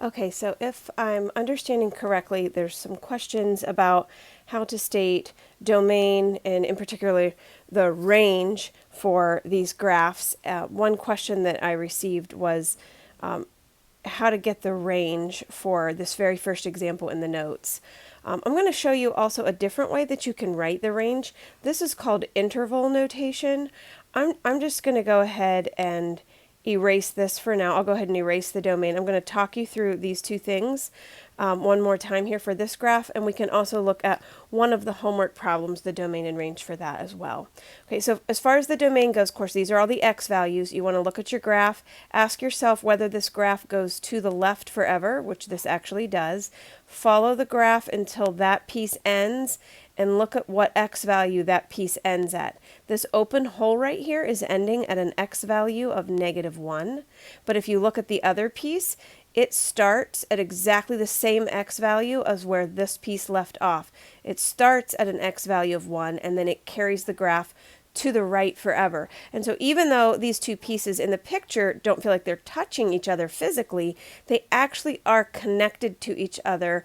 Okay, so if I'm understanding correctly, there's some questions about how to state domain and in particular the range for these graphs. One question that I received was how to get the range for this very first example in the notes. I'm going to show you also a different way that you can write the range. This is called interval notation. I'm just going to go ahead and erase this for now. I'll go ahead and erase the domain. I'm going to talk you through these two things one more time here for this graph, and we can also look at one of the homework problems, the domain and range for that as well. Okay, so as far as the domain goes, of course, these are all the x values. You want to look at your graph, ask yourself whether this graph goes to the left forever, which this actually does. Follow the graph until that piece ends, and look at what x value that piece ends at. This open hole right here is ending at an x value of -1. But if you look at the other piece, it starts at exactly the same x value as where this piece left off. It starts at an x value of 1, and then it carries the graph to the right forever. And so even though these two pieces in the picture don't feel like they're touching each other physically, they actually are connected to each other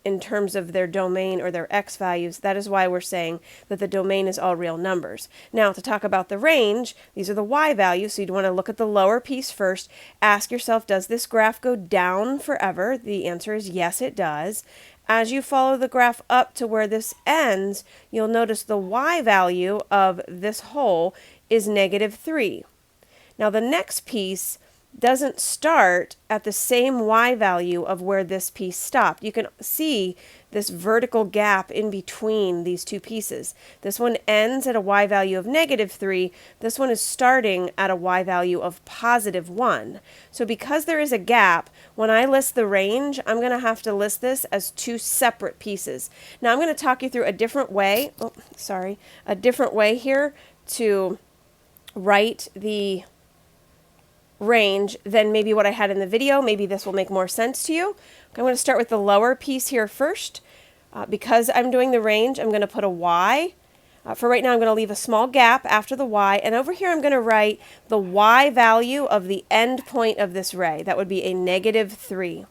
in terms of their domain or their x values. That is why we're saying that the domain is all real numbers. Now, to talk about the range, these are the y values, so you'd want to look at the lower piece first. Ask yourself, does this graph go down forever? The answer is yes, it does. As you follow the graph up to where this ends, you'll notice the y value of this hole is -3. Now the next piece doesn't start at the same y value of where this piece stopped. You can see this vertical gap in between these two pieces. This one ends at a y value of -3. This one is starting at a y value of +1. So because there is a gap, when I list the range, I'm going to have to list this as two separate pieces. Now I'm going to talk you through a different way, a different way here to write the range than maybe what I had in the video. Maybe this will make more sense to you. I'm going to start with the lower piece here first. Because I'm doing the range, I'm going to put a y. For right now, I'm going to leave a small gap after the y, and over here I'm going to write the y value of the end point of this ray. That would be a -3.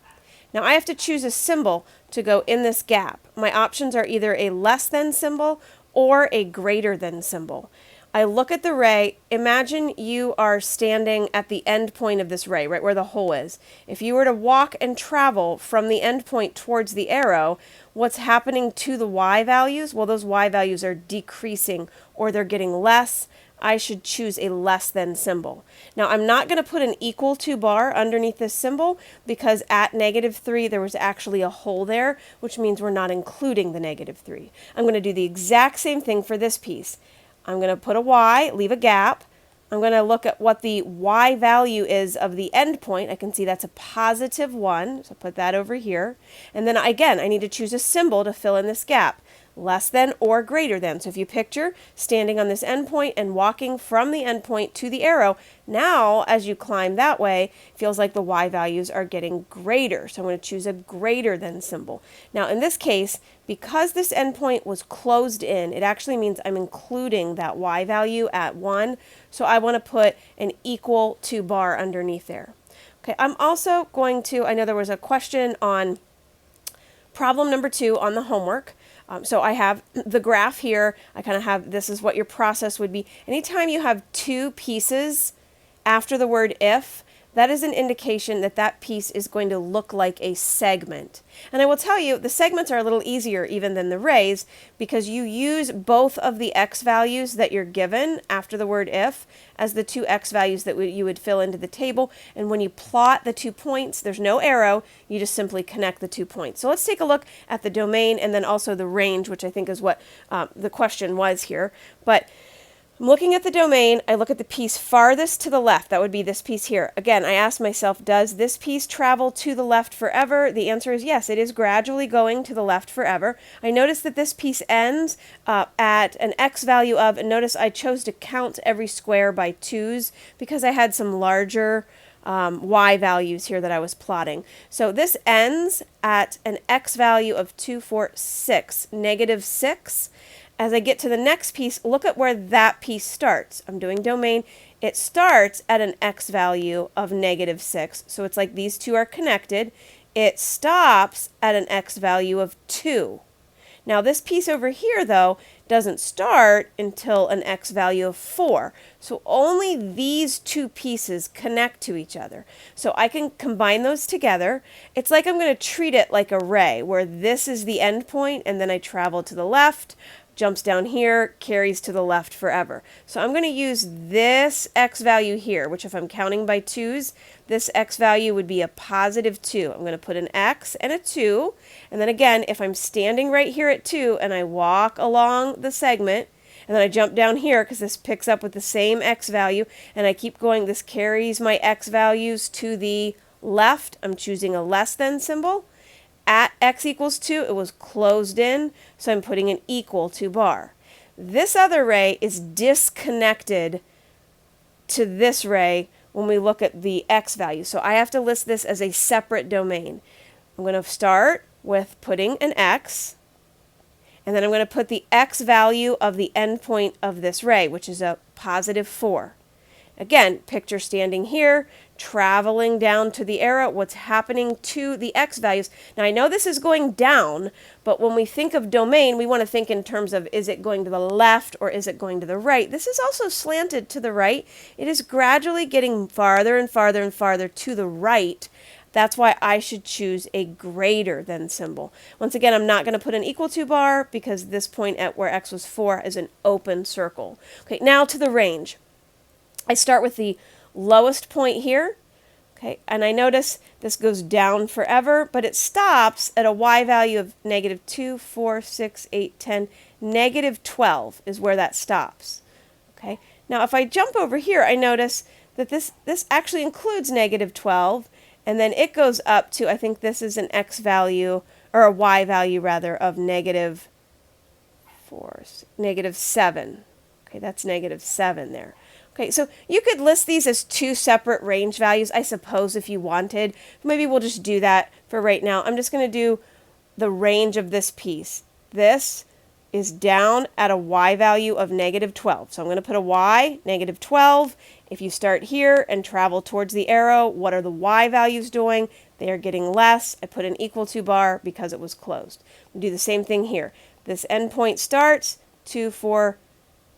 Now I have to choose a symbol to go in this gap. My options are either a less than symbol or a greater than symbol. I look at the ray. Imagine you are standing at the end point of this ray, right where the hole is. If you were to walk and travel from the end point towards the arrow, what's happening to the y values? Well, those y values are decreasing or they're getting less. I should choose a less than symbol. Now, I'm not going to put an equal to bar underneath this symbol because at -3 there was actually a hole there, which means we're not including the -3. I'm going to do the exact same thing for this piece. I'm going to put a y, leave a gap. I'm going to look at what the y value is of the end point. I can see that's a +1, so put that over here. And then again, I need to choose a symbol to fill in this gap. Less than or greater than. So if you picture standing on this endpoint and walking from the endpoint to the arrow, now as you climb that way, it feels like the y values are getting greater. So I'm going to choose a greater than symbol. Now in this case, because this endpoint was closed in, it actually means I'm including that y value at 1. So I want to put an equal to bar underneath there. Okay, I'm also going to, I know there was a question on problem number 2 on the homework. So I have the graph here. I kind of have, this is what your process would be. Anytime you have two pieces after the word if, that is an indication that that piece is going to look like a segment. And I will tell you, the segments are a little easier even than the rays because you use both of the x values that you're given after the word if as the two x values that you would fill into the table. And when you plot the 2 points, there's no arrow, you just simply connect the 2 points. So let's take a look at the domain and then also the range, which I think is what the question was here. But I'm looking at the domain, I look at the piece farthest to the left, that would be this piece here. Again, I ask myself, does this piece travel to the left forever? The answer is yes, it is gradually going to the left forever. I notice that this piece ends at an x value of, and notice I chose to count every square by 2s because I had some larger y values here that I was plotting. So this ends at an x value of 2, 4, 6, -6. As I get to the next piece, look at where that piece starts. I'm doing domain. It starts at an x value of -6. So it's like these two are connected. it stops at an x value of 2. Now this piece over here, though, doesn't start until an x value of 4. So only these two pieces connect to each other. So I can combine those together. It's like I'm going to treat it like a ray, where this is the end point, and then I travel to the left, jumps down here, carries to the left forever. So I'm going to use this x value here, which if I'm counting by 2's, this x value would be a positive 2. I'm going to put an x and a 2. And then again, if I'm standing right here at 2 and I walk along the segment, and then I jump down here because this picks up with the same x value, and I keep going, this carries my x values to the left. I'm choosing a less than symbol. At x equals 2, it was closed in, so I'm putting an equal to bar. This other ray is disconnected to this ray when we look at the x value. So I have to list this as a separate domain. I'm going to start with putting an x, and then I'm going to put the x value of the endpoint of this ray, which is a positive 4. Again, picture standing here, traveling down to the arrow, what's happening to the x values. Now I know this is going down, but when we think of domain, we want to think in terms of, is it going to the left or is it going to the right? This is also slanted to the right. It is gradually getting farther and farther and farther to the right. That's why I should choose a greater than symbol. Once again, I'm not going to put an equal to bar because this point at where x was 4 is an open circle. Okay, now to the range. I start with the lowest point here, okay, and I notice this goes down forever, but it stops at a y value of negative 2, 4, 6, 8, 10, negative 12 is where that stops. Okay, now if I jump over here, I notice that this actually includes negative 12, and then it goes up to, I think this is an x value, or a y value rather, of negative 7. Okay, that's negative 7 there. Okay, so you could list these as two separate range values, I suppose, if you wanted. Maybe we'll just do that for right now. I'm just going to do the range of this piece. This is down at a y value of negative 12. So I'm going to put a y, negative 12. If you start here and travel towards the arrow, what are the y values doing? They are getting less. I put an equal to bar because it was closed. We'll do the same thing here. This endpoint starts, 2, 4,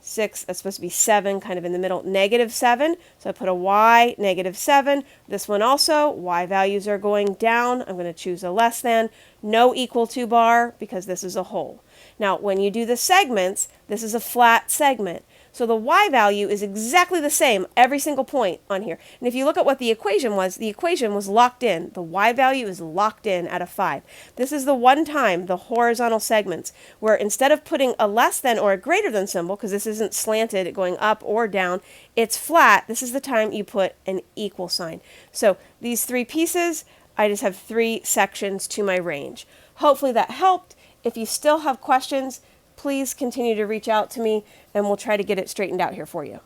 6, that's supposed to be 7, kind of in the middle, negative 7. So I put a y, negative 7. This one also, y values are going down. I'm going to choose a less than. No equal to bar because this is a whole. Now, when you do the segments, this is a flat segment. So the y value is exactly the same every single point on here. And if you look at what the equation was locked in. The y value is locked in at a 5. This is the one time, the horizontal segments, where instead of putting a less than or a greater than symbol, because this isn't slanted going up or down, it's flat, this is the time you put an equal sign. So these 3 pieces, I just have 3 sections to my range. Hopefully that helped. If you still have questions, please continue to reach out to me and we'll try to get it straightened out here for you.